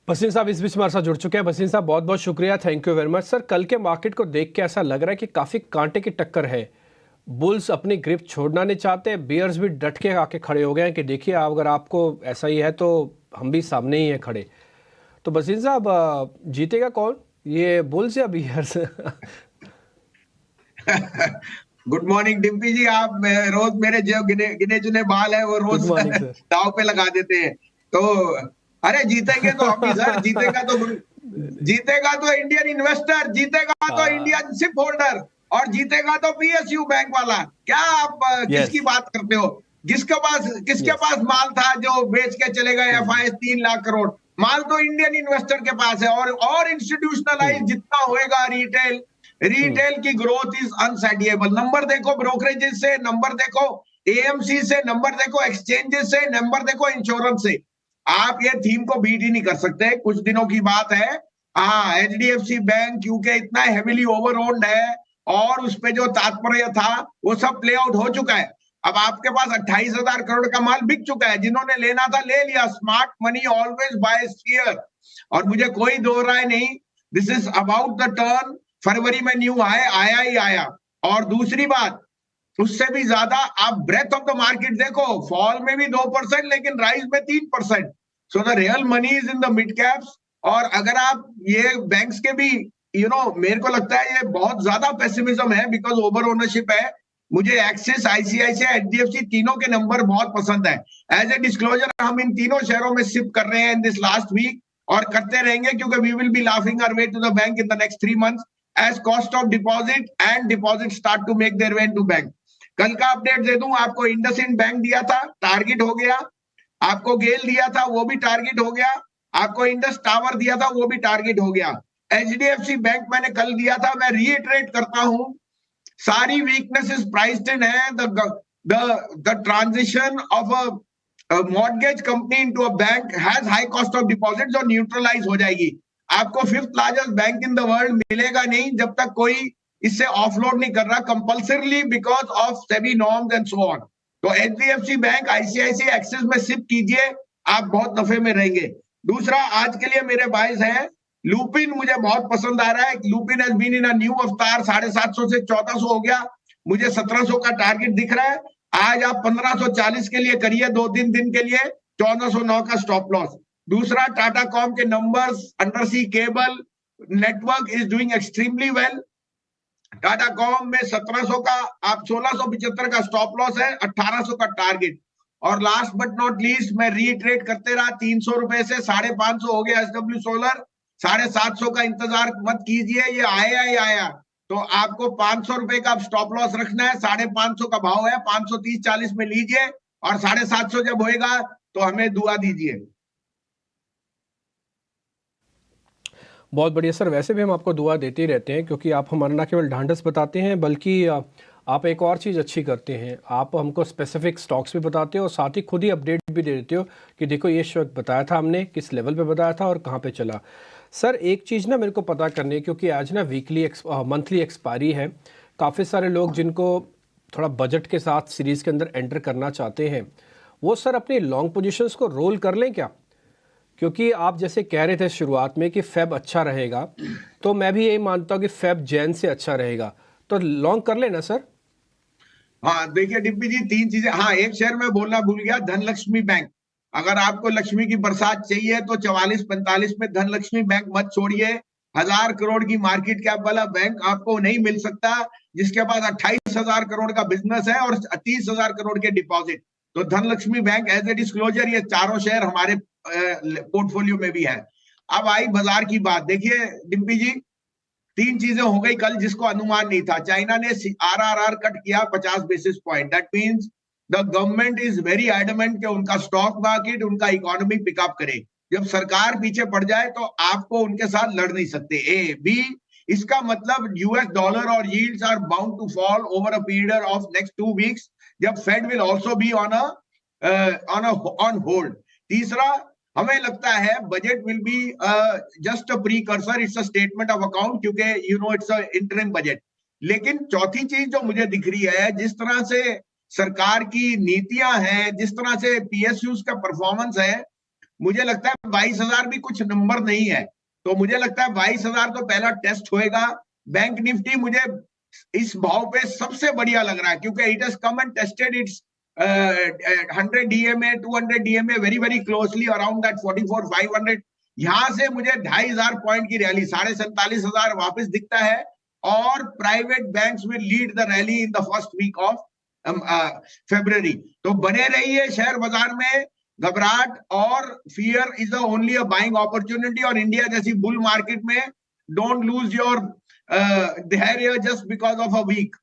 बसीन साहब इस बीच हमारे साथ जुड़ चुके हैं। बसीन साहब बहुत बहुत शुक्रिया, thank you very much. Sir, कल के मार्केट को देख के ऐसा लग रहा है कि काफ़ी कांटे की टक्कर है। बुल्स अपनी ग्रिप छोड़ना नहीं चाहते, बियर्स भी डट के आके खड़े हो गए हैं कि देखिए अगर आपको ऐसा ही है तो हम भी सामने ही हैं खड़े। तो बसीन साहब, जीतेगा कौन, ये बुल्स या बियर्स? गुड मॉर्निंग डिम्पी जी। आप रोज मेरे जो गिने गिने चुने बाल है वो गुड रोज मॉर्निंग सर। दाव पे लगा देते हैं। तो अरे जीतेंगे तो हम भी सर, जीतेगा तो इंडियन इन्वेस्टर, जीतेगा तो हाँ, इंडियन शिप होल्डर, और जीतेगा तो पीएसयू बैंक वाला। क्या आप यस किसकी बात करते हो? किसके यस। पास माल था जो बेच के चले गए एफआईएस 3 लाख करोड़? माल तो इंडियन इन्वेस्टर के पास है। और इंस्टीट्यूशनलाइज जितना होएगा रिटेल, हम्म रिटेल की ग्रोथ इज अनसेटिएबल। नंबर देखो ब्रोकरेजेस से, नंबर देखो एएमसी से, नंबर देखो एक्सचेंजेस से, नंबर देखो इंश्योरेंस से। आप ये थीम को बीट ही नहीं कर सकते। कुछ दिनों की बात है, हाँ, एचडीएफसी बैंक क्योंकि इतना हेविली ओवर ओन्ड है और उस पे जो तात्पर्य था वो सब प्ले आउट हो चुका है। अब आपके पास 28,000 करोड़ का माल बिक चुका है। जिन्होंने लेना था ले लिया। Smart money always buy share, और मुझे कोई दो राय नहीं, this is about the turn. फरवरी में न्यू हाई आया ही आया। और दूसरी बात, उससे भी ज्यादा आप ब्रेथ ऑफ द मार्केट देखो। फॉल में भी 2% लेकिन राइज में 3%। So the real money is in the mid caps. और अगर आप ये बैंक्स के भी मेरे को लगता है ये बहुत ज्यादा पेसिमिज्म है बिकॉज ओवर ओनरशिप है। मुझे एक्सिस, आईसीआईसीआई, एचडीएफसी तीनों के नंबर बहुत पसंद है। एज ए डिस्क्लोजर हम इन तीनों शेयरों में शिफ्ट कर रहे हैं इन दिस लास्ट वीक, और करते रहेंगे क्योंकि we will be laughing our way to the bank in the next 3 months as cost of deposit and deposit start to make their way into bank। कल का update दे दूं आपको, IndusInd bank दिया था, टारगेट हो गया। आपको गेल दिया था, वो भी टारगेट हो गया। आपको इंडस टावर दिया था, वो भी टारगेट हो गया। एचडीएफसी बैंक मैंने कल दिया था। मैं रीइटरेट करता हूं, सारी वीकनेसेस प्राइस्ड इन है। The transition of a mortgage company into a bank has high cost of deposit, जो न्यूट्रलाइज हो जाएगी। आपको fifth largest bank in the world मिलेगा नहीं जब तक कोई इससे ऑफलोड नहीं कर रहा compulsorily because of SEBI norms and so on. तो एचडीएफसी बैंक, आईसीआईसी, एक्सिस में शिफ्ट कीजिए, आप बहुत नफे में रहेंगे। दूसरा, आज के लिए मेरे बाइस है लुपिन, मुझे बहुत पसंद आ रहा है। Lupin has been in a new avatar, 750 से 1400 हो गया। मुझे 1700 का टारगेट दिख रहा है। आज आप 1540 के लिए करिए, 2-3 दिन के लिए, 1409 का स्टॉप लॉस। दूसरा, टाटा कॉम के numbers, under sea cable network is doing extremely well. Tata Comm में 1700 का, आप 1675 का स्टॉप लॉस है, 1800 का टारगेट। और लास्ट बट नॉट लीस्ट, मैं रीट्रेट करते रहा 300 रुपए से 550 हो गया एसडब्ल्यू सोलर। 750 का इंतजार मत कीजिए, ये आया ही आया। तो आपको 500 रुपए का स्टॉप लॉस रखना है। 550 का भाव है, 530-40 में लीजिए, और 750 जब होएगा तो हमें दुआ दीजिए। बहुत बढ़िया सर। वैसे भी हम आपको दुआ देते ही रहते हैं क्योंकि आप हमारा ना केवल ढांढस बताते हैं बल्कि आप एक और चीज़ अच्छी करते हैं, आप हमको स्पेसिफिक स्टॉक्स भी बताते हो और साथ ही खुद ही अपडेट भी दे देते हो कि देखो ये वक्त बताया था हमने, किस लेवल पे बताया था और कहाँ पे चला। सर, एक चीज़ ना मेरे को पता करनी है क्योंकि आज ना मंथली एक्सपायरी है। काफ़ी सारे लोग जिनको थोड़ा बजट के साथ सीरीज़ के अंदर एंटर करना चाहते हैं, वो सर अपनी लॉन्ग पोजिशंस को रोल कर लें क्या? क्योंकि आप जैसे कह रहे थे शुरुआत में कि फेब अच्छा रहेगा, तो मैं भी यही मानता हूँ कि फेब जैन से अच्छा रहेगा, तो लॉन्ग कर लेना सर। हाँ देखिए डिम्पी जी, 3 चीजें। हाँ, एक शेयर में बोलना भूल गया, धनलक्ष्मी बैंक। अगर आपको लक्ष्मी की बरसात चाहिए तो 44-45 में धनलक्ष्मी बैंक मत छोड़िए। 1000 करोड़ की मार्केट कैप वाला बैंक आपको नहीं मिल सकता जिसके पास 28,000 करोड़ का बिजनेस है और 30,000 करोड़ के डिपॉजिट। तो Dhanlaxmi Bank as a disclosure, ये चारों शेयर हमारे पोर्टफोलियो में भी है। अब आई बाजार की बात, देखिए डिम्पी जी, 3 चीजें हो गई कल जिसको अनुमान नहीं था। चाइना ने आरआरआर कट किया 50 basis point. That means the government is very adamant कि उनका स्टॉक मार्केट, उनका इकोनॉमी पिकअप करे। जब सरकार पीछे पड़ जाए तो आपको उनके साथ लड़ नहीं सकते। ए बी, इसका मतलब यूएस डॉलर और yields are bound to fall over a period of next 2 weeks, जब Fed will also be on hold. तीसरा, हमें लगता है budget will be just a precursor, it's a statement of account, क्योंकि it's a interim budget. लेकिन चौथी चीज जो मुझे दिख रही है, जिस तरह से सरकार की नीतियां हैं, जिस तरह से पीएसयूज का परफॉर्मेंस है, मुझे लगता है 22,000 भी कुछ नंबर नहीं है। तो मुझे लगता है 22,000 तो पहला टेस्ट होएगा। बैंक निफ्टी मुझे इस भाव पे सबसे बढ़िया लग रहा है, क्योंकि it has come and tested it's 100 DMA 200 DMA very very closely around that 44,500। यहां से मुझे 2,500 पॉइंट की रैली 47,500 वापस दिखता है, और private banks will lead the rally in the first week of February। तो बने रहिए शेयर बाजार में। घबराहट और fear is the only a buying opportunity, और इंडिया जैसी बुल मार्केट में डोंट लूज योर धैर्य just because of a week.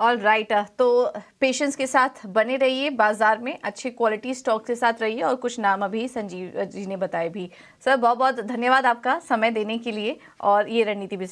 All right, तो पेशेंस के साथ बने रहिए, बाजार में अच्छे क्वालिटी स्टॉक के साथ रहिए, और कुछ नाम अभी संजीव जी ने बताए भी। सर बहुत बहुत धन्यवाद आपका समय देने के लिए और ये रणनीति भी